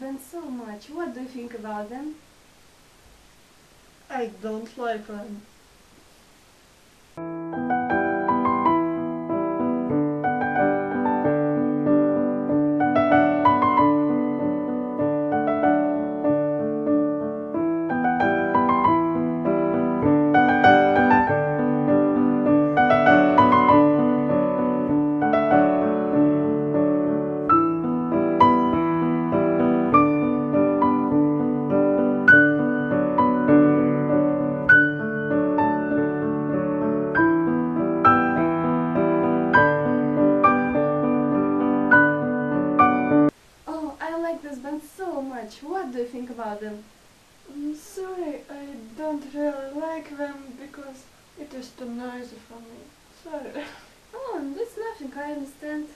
bands so much. What do you think about them? I don't like them. Oh, I like this band so much. What do you think about them? I'm sorry, I don't really like them because it is too noisy for me. Sorry. Oh, that's nothing, I understand.